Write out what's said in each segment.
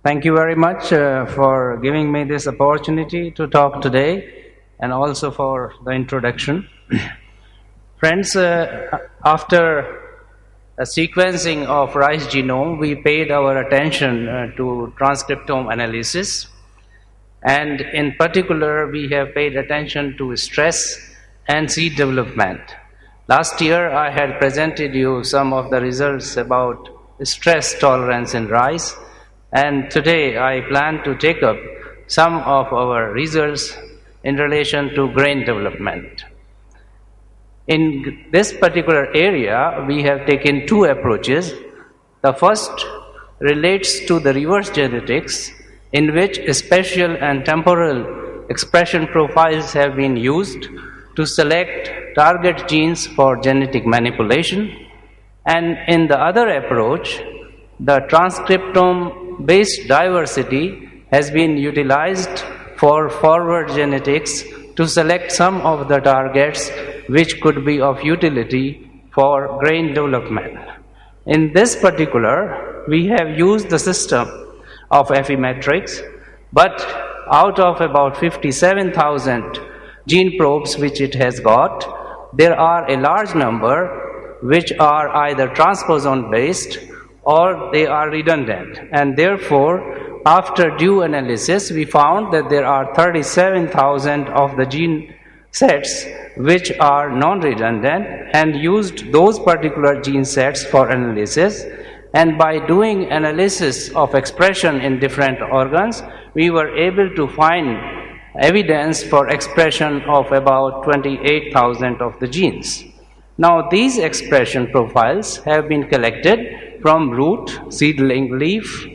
Thank you very much for giving me this opportunity to talk today and also for the introduction. Friends, after a sequencing of rice genome, we paid our attention to transcriptome analysis, and in particular, we have paid attention to stress and seed development. Last year, I had presented you some of the results about stress tolerance in rice, and today I plan to take up some of our results in relation to grain development. In this particular area, we have taken two approaches. The first relates to the reverse genetics, in which spatial and temporal expression profiles have been used to select target genes for genetic manipulation. And in the other approach, the transcriptome-based diversity has been utilized for forward genetics to select some of the targets which could be of utility for grain development. In this particular, we have used the system of Affymetrix, but out of about 57,000 gene probes which it has got, there are a large number which are either transposon based or they are redundant, and therefore after due analysis we found that there are 37,000 of the gene sets which are non-redundant, and used those particular gene sets for analysis. And by doing analysis of expression in different organs, we were able to find evidence for expression of about 28,000 of the genes. Now these expression profiles have been collected from root, seedling, leaf,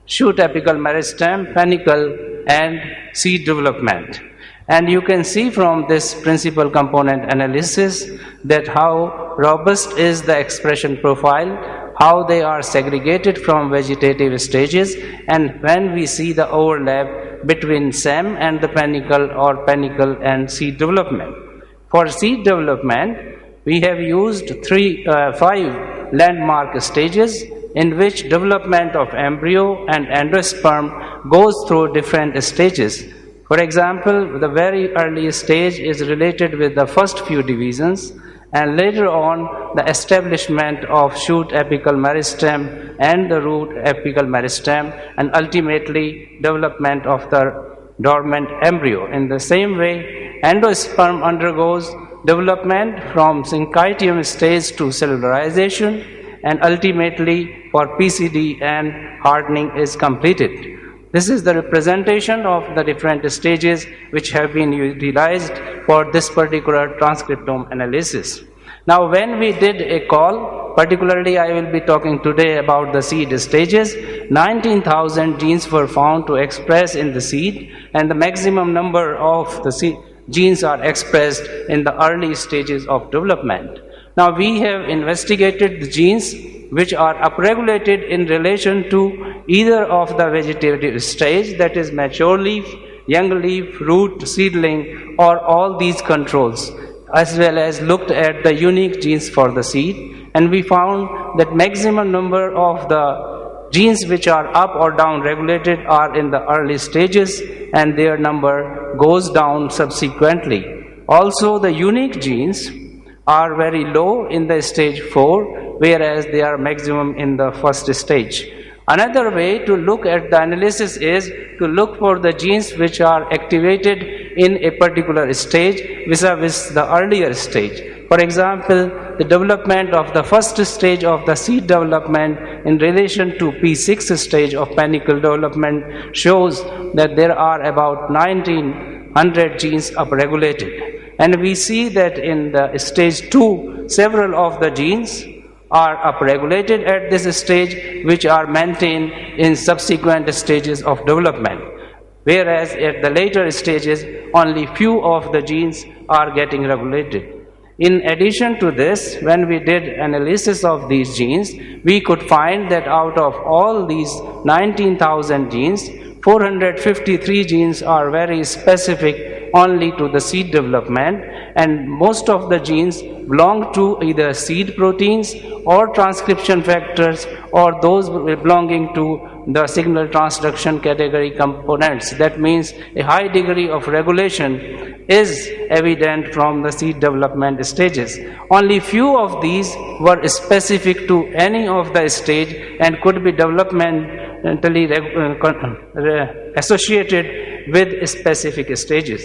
shoot apical meristem, panicle, and seed development. And you can see from this principal component analysis that how robust is the expression profile, how they are segregated from vegetative stages, and when we see the overlap between stem and the panicle or panicle and seed development. For seed development, we have used 5 landmark stages in which development of embryo and endosperm goes through different stages. For example, the very early stage is related with the first few divisions, and later on the establishment of shoot apical meristem and the root apical meristem, and ultimately development of the dormant embryo. In the same way, endosperm undergoes development from syncytium stage to cellularization, and ultimately for PCD and hardening is completed. This is the representation of the different stages which have been utilized for this particular transcriptome analysis. Now when we did a call, particularly I will be talking today about the seed stages, 19,000 genes were found to express in the seed, and the maximum number of the seed genes are expressed in the early stages of development. Now we have investigated the genes which are upregulated in relation to either of the vegetative stage, that is mature leaf, young leaf, root, seedling, or all these controls, as well as looked at the unique genes for the seed, and we found that maximum number of the genes which are up or down regulated are in the early stages, and their number goes down subsequently. Also the unique genes are very low in the stage 4, whereas they are maximum in the first stage. Another way to look at the analysis is to look for the genes which are activated in a particular stage vis-a-vis the earlier stage. For example, the development of the first stage of the seed development in relation to P6 stage of panicle development shows that there are about 1900 genes upregulated. And we see that in the stage 2, several of the genes are upregulated at this stage, which are maintained in subsequent stages of development. Whereas at the later stages, only few of the genes are getting regulated. In addition to this, when we did analysis of these genes, we could find that out of all these 19,000 genes, 453 genes are very specific only to the seed development, and most of the genes belong to either seed proteins or transcription factors, or those belonging to the signal transduction category components. That means a high degree of regulation is evident from the seed development stages. Only few of these were specific to any of the stage and could be developmentally associated with specific stages.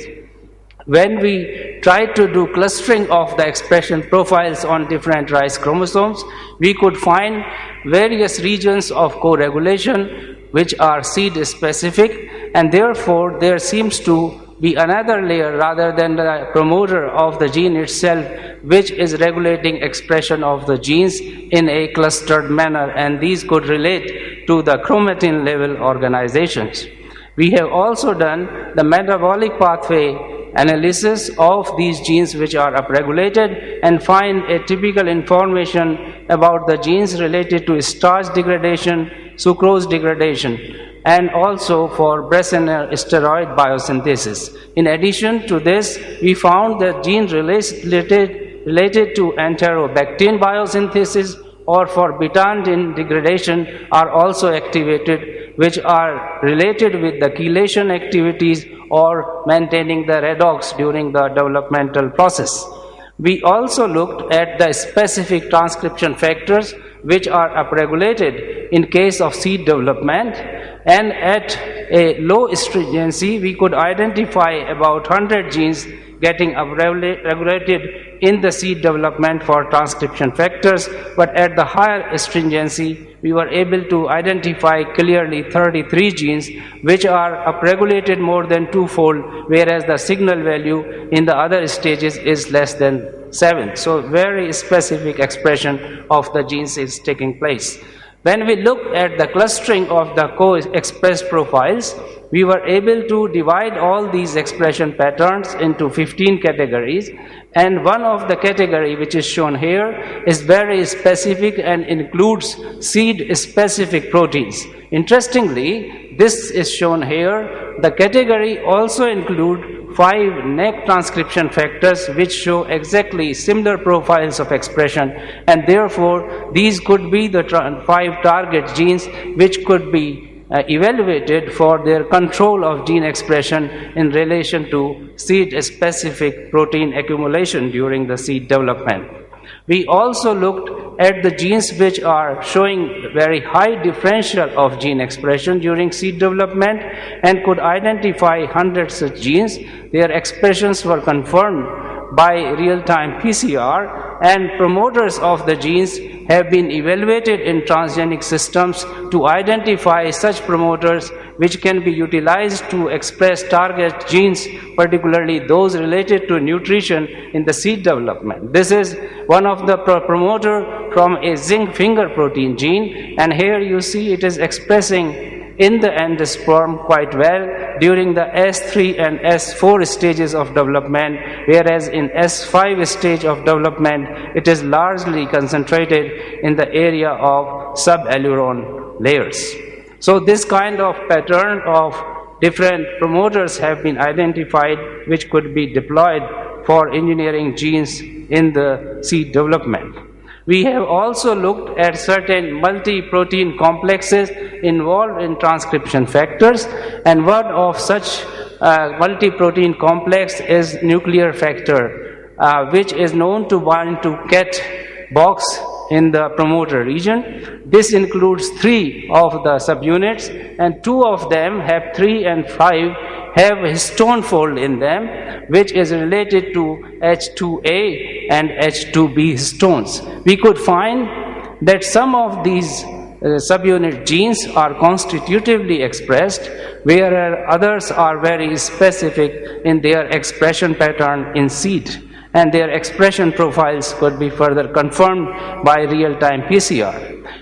When we try to do clustering of the expression profiles on different rice chromosomes, we could find various regions of co-regulation which are seed specific, and therefore there seems to be another layer rather than the promoter of the gene itself, which is regulating expression of the genes in a clustered manner, and these could relate to the chromatin level organizations. We have also done the metabolic pathway analysis of these genes which are upregulated and find a typical information about the genes related to starch degradation, sucrose degradation, and also for Bresner steroid biosynthesis. In addition to this, we found that genes related to enterobactin biosynthesis or for betandin degradation are also activated, which are related with the chelation activities or maintaining the redox during the developmental process. We also looked at the specific transcription factors which are upregulated in case of seed development, and at a low stringency we could identify about 100 genes getting upregulated in the seed development for transcription factors, but at the higher stringency we were able to identify clearly 33 genes which are upregulated more than twofold, whereas the signal value in the other stages is less than 7. So very specific expression of the genes is taking place. When we look at the clustering of the co-expressed profiles, we were able to divide all these expression patterns into 15 categories, and one of the category which is shown here is very specific and includes seed-specific proteins. Interestingly, this is shown here. The category also includes 5 neck transcription factors which show exactly similar profiles of expression, and therefore these could be the 5 target genes which could be evaluated for their control of gene expression in relation to seed-specific protein accumulation during the seed development. We also looked at the genes which are showing very high differential of gene expression during seed development and could identify hundreds such genes. Their expressions were confirmed by real-time PCR, and promoters of the genes have been evaluated in transgenic systems to identify such promoters which can be utilized to express target genes, particularly those related to nutrition in the seed development. This is one of the promoter from a zinc finger protein gene, and here you see it is expressing in the endosperm quite well during the S3 and S4 stages of development, whereas in S5 stage of development it is largely concentrated in the area of subaileron layers. So this kind of pattern of different promoters have been identified which could be deployed for engineering genes in the seed development. We have also looked at certain multi-protein complexes involved in transcription factors, and one of such multi-protein complex is nuclear factor, which is known to bind to KET box in the promoter region. This includes 3 of the subunits, and 2 of them have 3 and 5 have histone fold in them, which is related to H2A and H2B histones. We could find that some of these subunit genes are constitutively expressed, whereas others are very specific in their expression pattern in seed, and their expression profiles could be further confirmed by real-time PCR.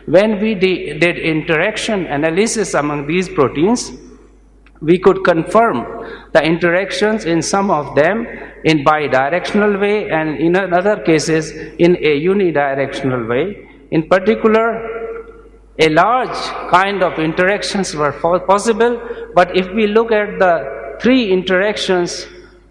When we did interaction analysis among these proteins, we could confirm the interactions in some of them in bidirectional way and in other cases in a unidirectional way. In particular, a large kind of interactions were possible, but if we look at the 3 interactions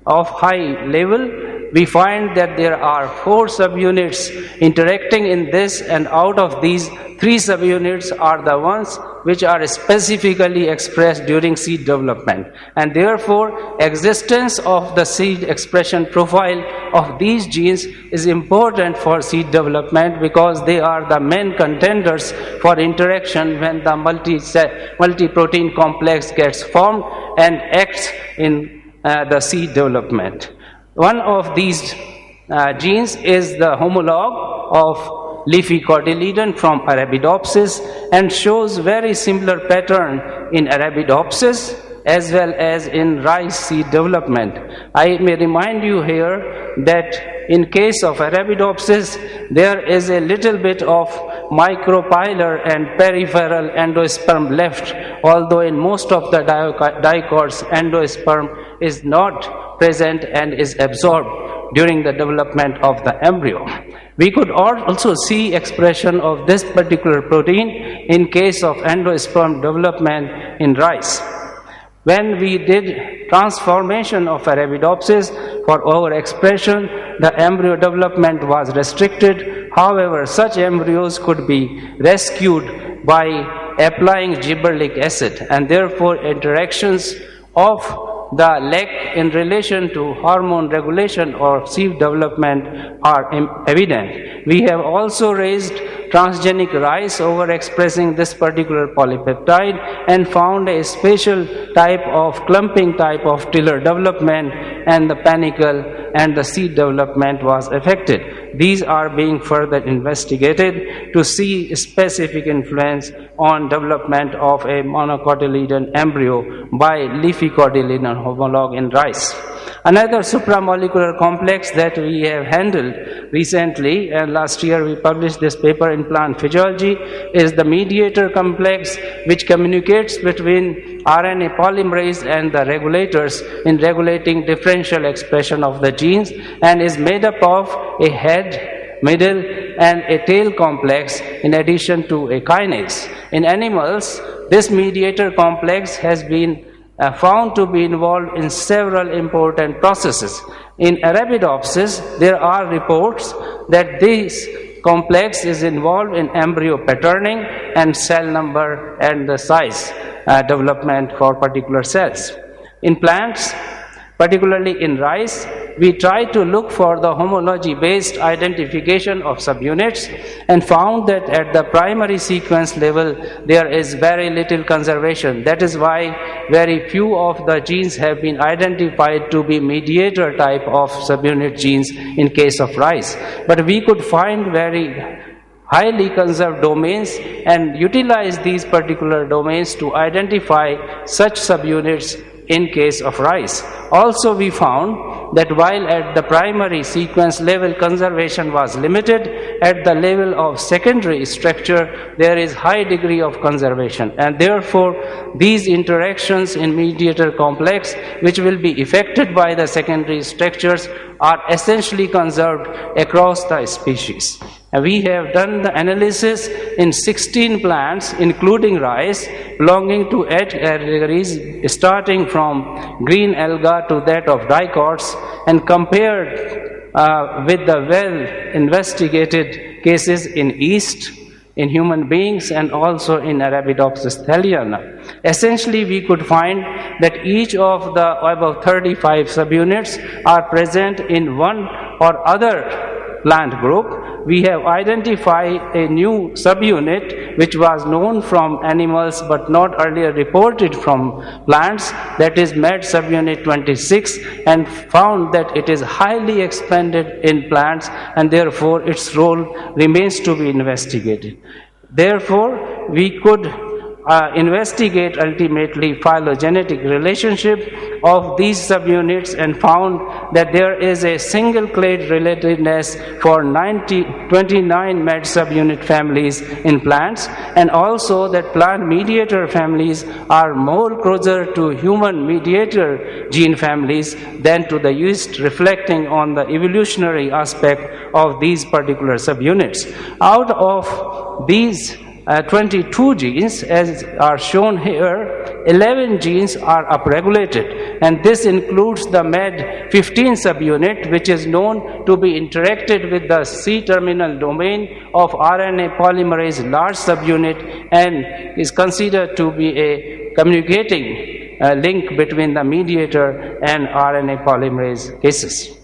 of high level, we find that there are 4 subunits interacting in this, and out of these 3 subunits are the ones which are specifically expressed during seed development, and therefore existence of the seed expression profile of these genes is important for seed development, because they are the main contenders for interaction when the multi-protein complex gets formed and acts in the seed development. One of these genes is the homologue of leafy cotyledon from Arabidopsis, and shows very similar pattern in Arabidopsis as well as in rice seed development. I may remind you here that in case of Arabidopsis, there is a little bit of micropylar and peripheral endosperm left, although in most of the dicots, endosperm is not present and is absorbed during the development of the embryo. We could also see expression of this particular protein in case of endosperm development in rice. When we did transformation of Arabidopsis for overexpression, the embryo development was restricted. However, such embryos could be rescued by applying gibberellic acid, and therefore interactions of the leg in relation to hormone regulation or seed development are evident. We have also raised transgenic rice overexpressing this particular polypeptide and found a special type of clumping type of tiller development, and the panicle and the seed development was affected. These are being further investigated to see specific influence on development of a monocotyledon embryo by leafy cotyledon homologue in rice. Another supramolecular complex that we have handled recently, and last year we published this paper in Plant Physiology, is the mediator complex, which communicates between RNA polymerase and the regulators in regulating differential expression of the genes, and is made up of a head, middle and a tail complex in addition to a kinase. In animals, this mediator complex has been found to be involved in several important processes. In Arabidopsis, there are reports that this complex is involved in embryo patterning and cell number and the size development for particular cells. In plants, particularly in rice, we try to look for the homology-based identification of subunits and found that at the primary sequence level there is very little conservation. That is why very few of the genes have been identified to be mediator type of subunit genes in case of rice. But we could find very highly conserved domains and utilize these particular domains to identify such subunits in case of rice. Also, we found that while at the primary sequence level conservation was limited, at the level of secondary structure there is high degree of conservation, and therefore these interactions in mediator complex which will be affected by the secondary structures are essentially conserved across the species. And we have done the analysis in 16 plants, including rice, belonging to 8 categories, starting from green alga to that of dicots, and compared with the well-investigated cases in yeast, in human beings, and also in Arabidopsis thaliana. Essentially, we could find that each of the above 35 subunits are present in one or other plant group. We have identified a new subunit which was known from animals but not earlier reported from plants, that is MED subunit 26, and found that it is highly expanded in plants and therefore its role remains to be investigated. Therefore, we could investigate ultimately phylogenetic relationship of these subunits and found that there is a single clade relatedness for 29 MED subunit families in plants, and also that plant mediator families are more closer to human mediator gene families than to the yeast, reflecting on the evolutionary aspect of these particular subunits. Out of these 22 genes, as are shown here, 11 genes are upregulated, and this includes the MED15 subunit, which is known to be interacted with the C-terminal domain of RNA polymerase large subunit and is considered to be a communicating link between the mediator and RNA polymerase cases.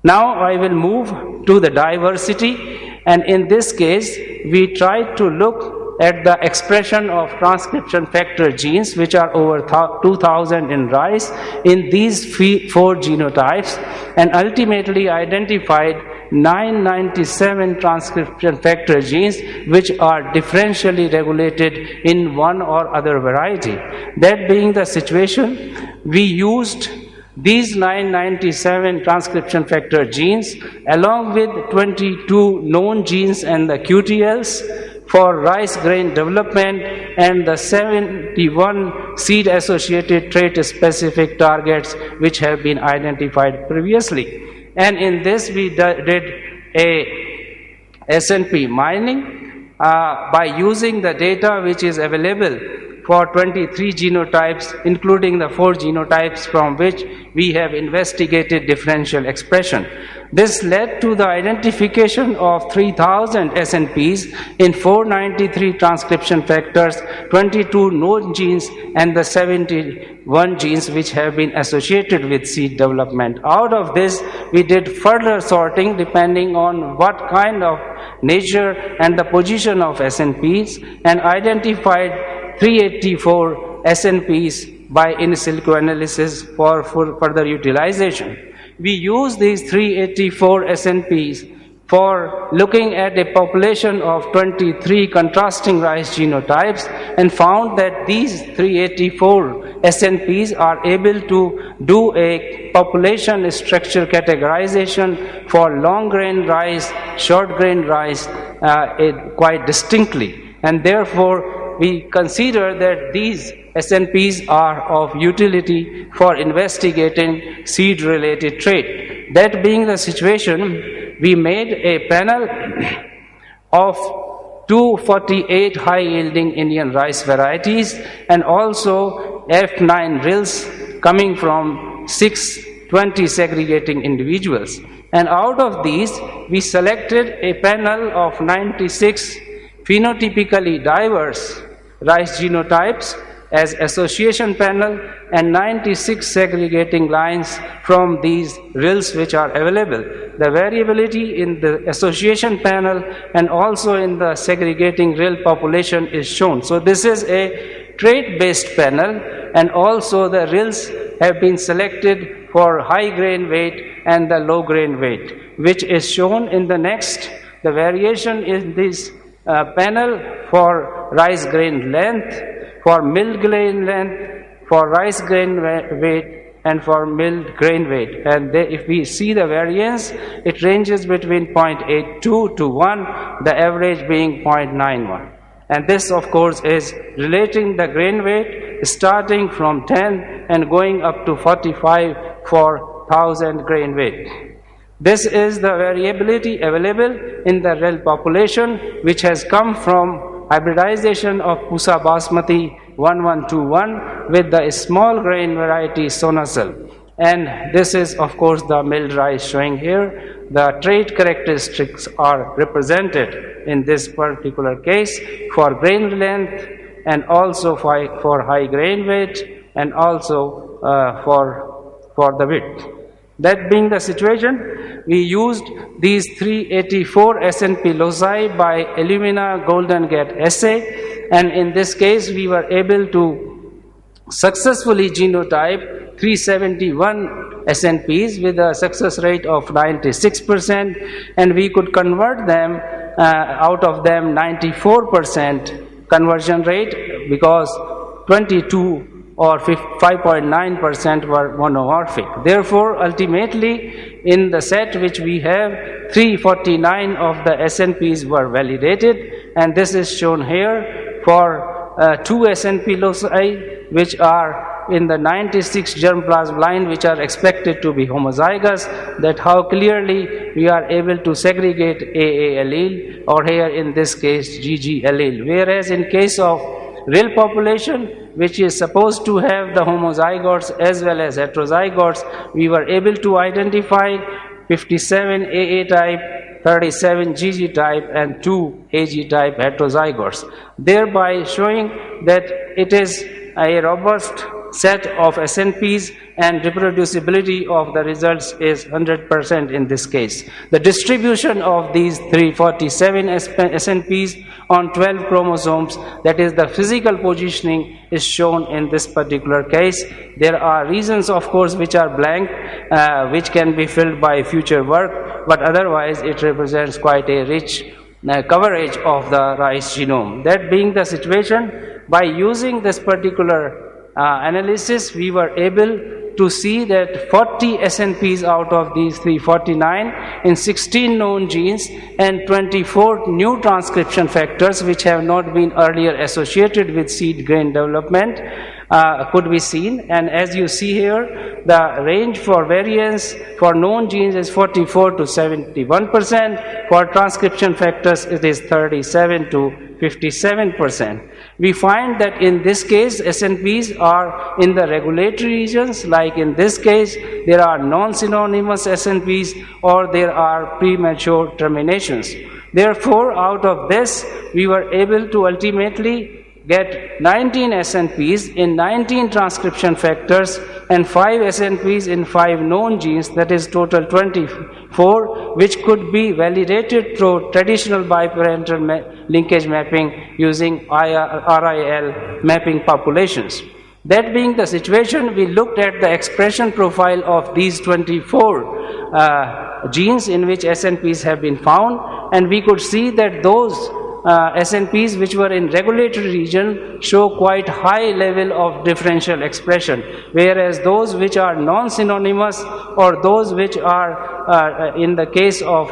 Now I will move to the diversity, and in this case we try to look at the expression of transcription factor genes, which are over 2000 in rice, in these 4 genotypes, and ultimately identified 997 transcription factor genes which are differentially regulated in one or other variety. That being the situation, we used these 997 transcription factor genes along with 22 known genes and the QTLs for rice grain development and the 71 seed associated trait specific targets which have been identified previously. And in this we did a SNP mining by using the data which is available for 23 genotypes, including the 4 genotypes from which we have investigated differential expression. This led to the identification of 3000 SNPs in 493 transcription factors, 22 known genes, and the 71 genes which have been associated with seed development. Out of this, we did further sorting depending on what kind of nature and the position of SNPs, and identified 384 SNPs by in silico analysis for further utilization. We use these 384 SNPs for looking at a population of 23 contrasting rice genotypes and found that these 384 SNPs are able to do a population structure categorization for long grain rice, short grain rice quite distinctly, and therefore we consider that these SNPs are of utility for investigating seed-related trait. That being the situation, we made a panel of 248 high-yielding Indian rice varieties and also F9 rills coming from 620 segregating individuals. And out of these, we selected a panel of 96 phenotypically diverse rice genotypes as association panel and 96 segregating lines from these rills which are available. The variability in the association panel and also in the segregating rill population is shown. So this is a trait-based panel, and also the rills have been selected for high grain weight and the low grain weight, which is shown in the next. The variation in this panel for rice grain length, for milled grain length, for rice grain weight, and for milled grain weight. And if we see the variance, it ranges between 0.82 to 1, the average being 0.91. And this, of course, is relating the grain weight starting from 10 and going up to 45 for 1000 grain weight. This is the variability available in the rill population, which has come from hybridization of Pusa Basmati 1121 with the small grain variety Sonasal. And this is, of course, the milled rice showing here. The trait characteristics are represented in this particular case for grain length and also for high grain weight and also for the width. That being the situation, we used these 384 SNP loci by Illumina Golden Gate assay, and in this case we were able to successfully genotype 371 SNPs with a success rate of 96%, and we could convert them out of them 94% conversion rate, because 22 or 5.9% were monomorphic. Therefore, ultimately, in the set which we have, 349 of the SNPs were validated, and this is shown here for 2 SNP loci, which are in the 96 germplasm line, which are expected to be homozygous. That how clearly we are able to segregate AA allele, or here in this case GG allele. Whereas in case of real population, which is supposed to have the homozygotes as well as heterozygotes, we were able to identify 57 AA type, 37 GG type and 2 AG type heterozygotes, thereby showing that it is a robust set of SNPs and reproducibility of the results is 100% in this case. The distribution of these 347 SNPs on 12 chromosomes, that is the physical positioning, is shown in this particular case. There are regions, of course, which are blank, which can be filled by future work, but otherwise it represents quite a rich coverage of the rice genome. That being the situation, by using this particular analysis, we were able to see that 40 SNPs out of these 349 in 16 known genes and 24 new transcription factors which have not been earlier associated with seed grain development could be seen. And as you see here, the range for variance for known genes is 44 to 71%. For transcription factors, it is 37 to 57%. We find that in this case, SNPs are in the regulatory regions, like in this case, there are non-synonymous SNPs or there are premature terminations. Therefore, out of this, we were able to ultimately get 19 SNPs in 19 transcription factors and 5 SNPs in 5 known genes, that is total 24, which could be validated through traditional biparental linkage mapping using RIL mapping populations. That being the situation, we looked at the expression profile of these 24 genes in which SNPs have been found, and we could see that those SNPs which were in regulatory region show quite high level of differential expression, whereas those which are non-synonymous or those which are in the case of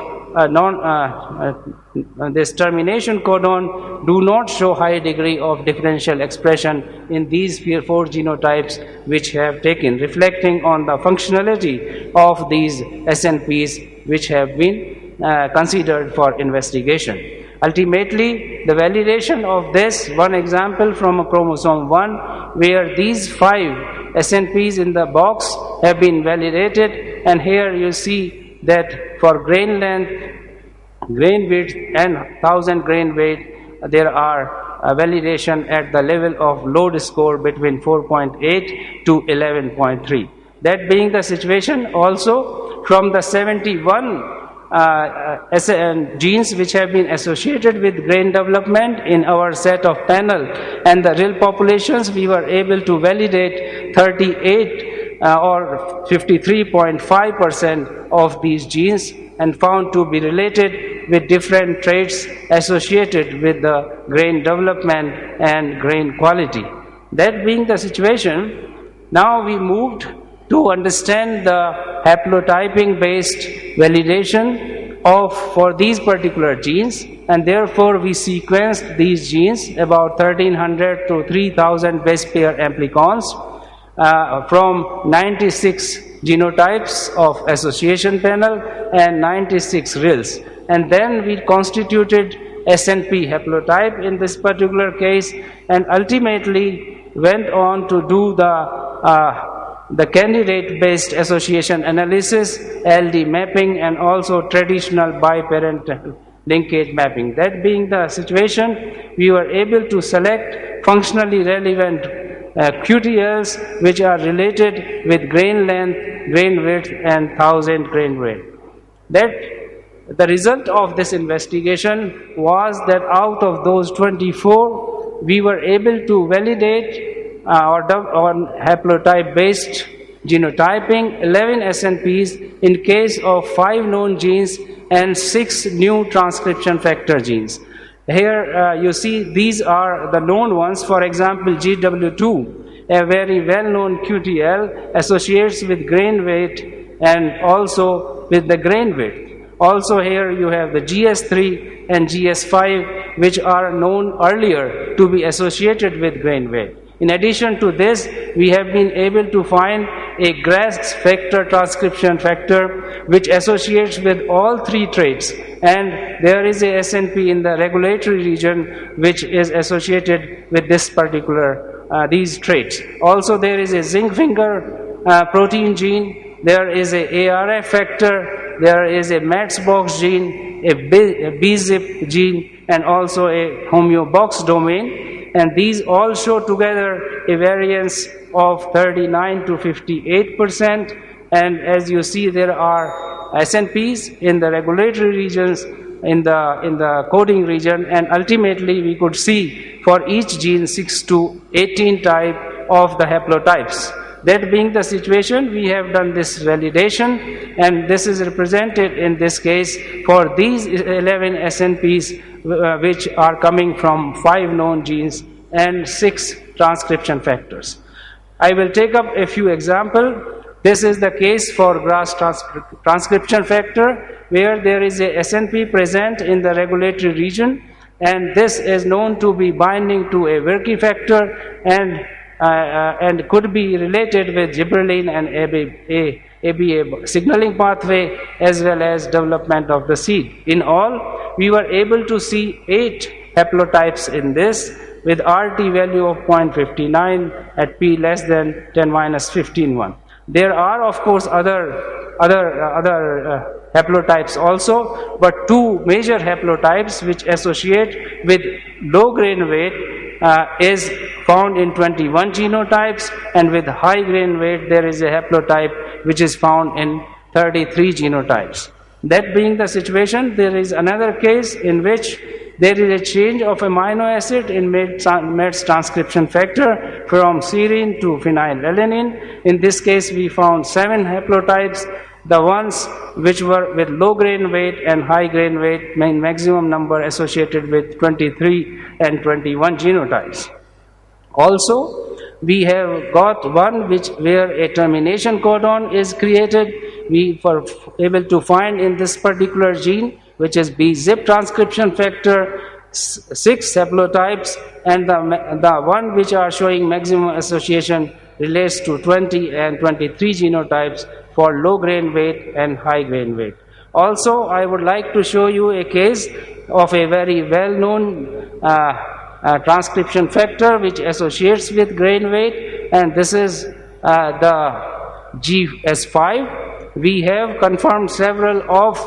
this termination codon do not show high degree of differential expression in these 4 genotypes which have taken, reflecting on the functionality of these SNPs which have been considered for investigation. Ultimately, the validation of this, one example from a chromosome 1, where these 5 SNPs in the box have been validated, and here you see that for grain length, grain width and 1000 grain weight, there are validation at the level of load score between 4.8 to 11.3. That being the situation, also from the 71 genes which have been associated with grain development in our set of panel and the real populations, we were able to validate 38 or 53.5% of these genes and found to be related with different traits associated with the grain development and grain quality. That being the situation, now we moved to understand the haplotyping based validation for these particular genes, and therefore we sequenced these genes, about 1300 to 3000 base pair amplicons from 96 genotypes of association panel and 96 RILs, and then we constituted SNP haplotype in this particular case, and ultimately went on to do the candidate-based association analysis, LD mapping, and also traditional biparental linkage mapping. That being the situation, we were able to select functionally relevant QTLs which are related with grain length, grain width, and 1000 grain weight. That the result of this investigation was that out of those 24, we were able to validate on haplotype based genotyping 11 SNPs in case of 5 known genes and 6 new transcription factor genes. Here you see these are the known ones. For example, GW2, a very well-known QTL, associates with grain weight and also with the grain width. Also here you have the GS3 and GS5, which are known earlier to be associated with grain weight. In addition to this, we have been able to find a GRAS factor, transcription factor, which associates with all three traits. And there is a SNP in the regulatory region which is associated with this particular, these traits. Also, there is a zinc finger protein gene, there is a ARF factor, there is a Matchbox gene, a BZIP gene, and also a homeobox domain. And these all show together a variance of 39 to 58%. And as you see, there are SNPs in the regulatory regions, in the coding region, and ultimately we could see for each gene 6 to 18 type of the haplotypes. That being the situation, we have done this validation, and this is represented in this case for these 11 SNPs which are coming from 5 known genes and 6 transcription factors. I will take up a few examples. This is the case for GRAS transcription factor, where there is a SNP present in the regulatory region, and this is known to be binding to a Werke factor and could be related with gibberellin and ABA signaling pathway, as well as development of the seed. In all, we were able to see 8 haplotypes in this, with RT value of 0.59 at p less than 10^-15. There are, of course, other haplotypes also, but 2 major haplotypes which associate with low grain weight is found in 21 genotypes, and with high grain weight there is a haplotype which is found in 33 genotypes. That being the situation, there is another case in which there is a change of amino acid in MET's transcription factor from serine to phenylalanine. In this case, we found 7 haplotypes. The ones which were with low grain weight and high grain weight, maximum number associated with 23 and 21 genotypes. Also, we have got one where a termination codon is created. We were able to find in this particular gene, which is BZIP transcription factor, 6 haplotypes, and the one which are showing maximum association relates to 20 and 23 genotypes for low grain weight and high grain weight. Also, I would like to show you a case of a very well-known transcription factor which associates with grain weight, and this is the GS5. We have confirmed several of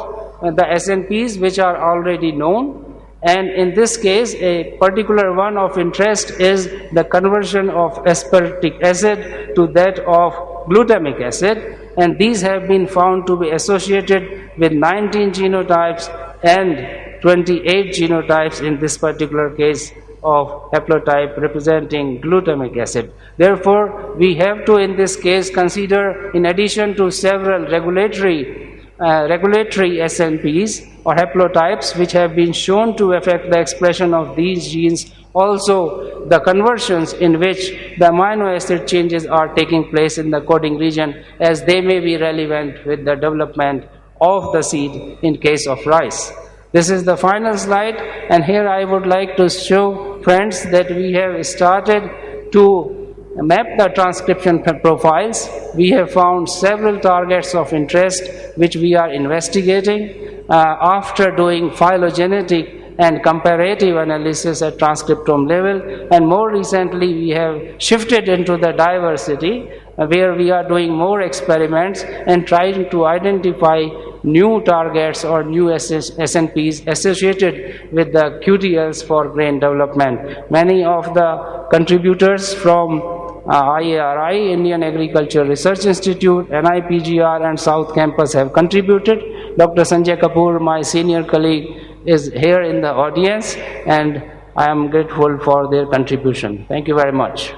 the SNPs which are already known, and in this case a particular one of interest is the conversion of aspartic acid to that of glutamic acid, and these have been found to be associated with 19 genotypes and 28 genotypes in this particular case of haplotype representing glutamic acid. Therefore, we have to in this case consider, in addition to several regulatory SNPs or haplotypes which have been shown to affect the expression of these genes, also the conversions in which the amino acid changes are taking place in the coding region, as they may be relevant with the development of the seed in case of rice. This is the final slide, and here I would like to show friends that we have started to map the transcription profiles. We have found several targets of interest which we are investigating after doing phylogenetic and comparative analysis at transcriptome level, and more recently we have shifted into the diversity where we are doing more experiments and trying to identify new targets or new SNPs associated with the QTLs for grain development. Many of the contributors from IARI, Indian Agriculture Research Institute, NIPGR and South Campus have contributed. Dr. Sanjay Kapoor, my senior colleague, is here in the audience, and I am grateful for their contribution. Thank you very much.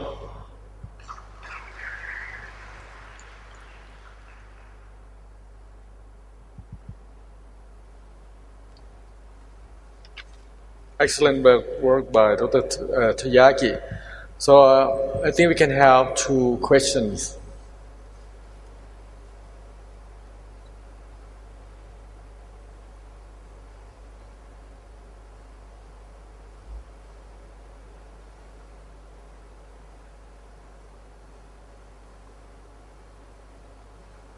Excellent work by Dr. Tyagi. So I think we can have 2 questions.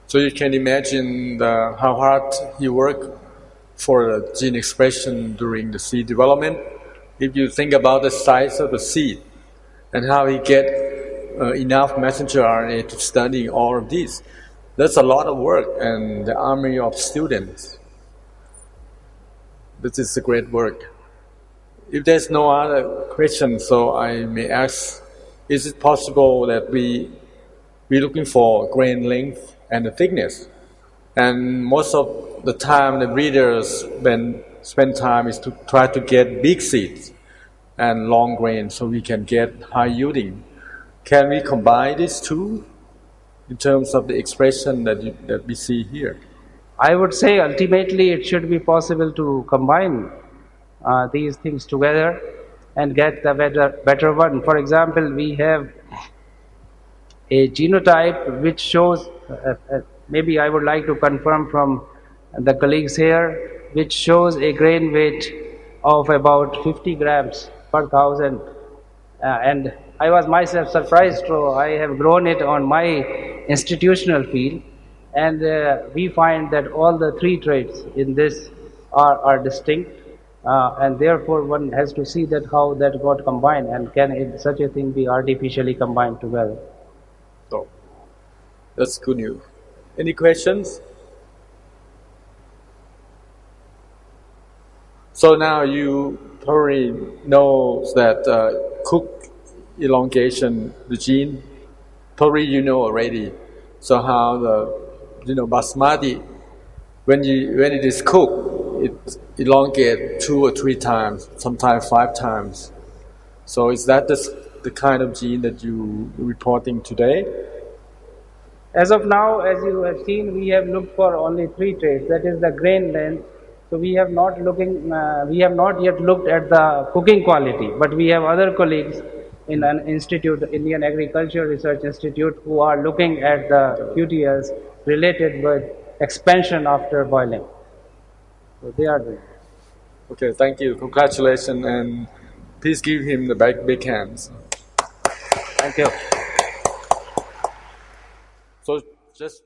So you can imagine how hard he worked for the gene expression during the seed development. If you think about the size of the seed and how he get enough messenger RNA to study all of this, that's a lot of work and the army of students. This is a great work. If there's no other question, so I may ask, is it possible that we're looking for grain length and the thickness? And most of the time the breeders spend time is to try to get big seeds and long grain so we can get high yielding. Can we combine these two in terms of the expression that we see here? I would say ultimately it should be possible to combine these things together and get the better one. For example, we have a genotype which shows, maybe I would like to confirm from the colleagues here, which shows a grain weight of about 50 grams per thousand. And I was myself surprised, so I have grown it on my institutional field, and we find that all the three traits in this are distinct, and therefore one has to see that how that got combined, and can such a thing be artificially combined together. So that's good news. Any questions? So now you probably know that Cook elongation, the gene, probably you know already. So how the basmati, when it is cooked, it elongates 2 or 3 times, sometimes 5 times. So is that the kind of gene that you reporting today? As of now, as you have seen, we have looked for only 3 traits. That is the grain length. So we have not yet looked at the cooking quality, but we have other colleagues in an institute, Indian Agriculture Research Institute, who are looking at the QTLs related with expansion after boiling. So they are doing. Okay, thank you. Congratulations, and please give him the big hands. Thank you. So just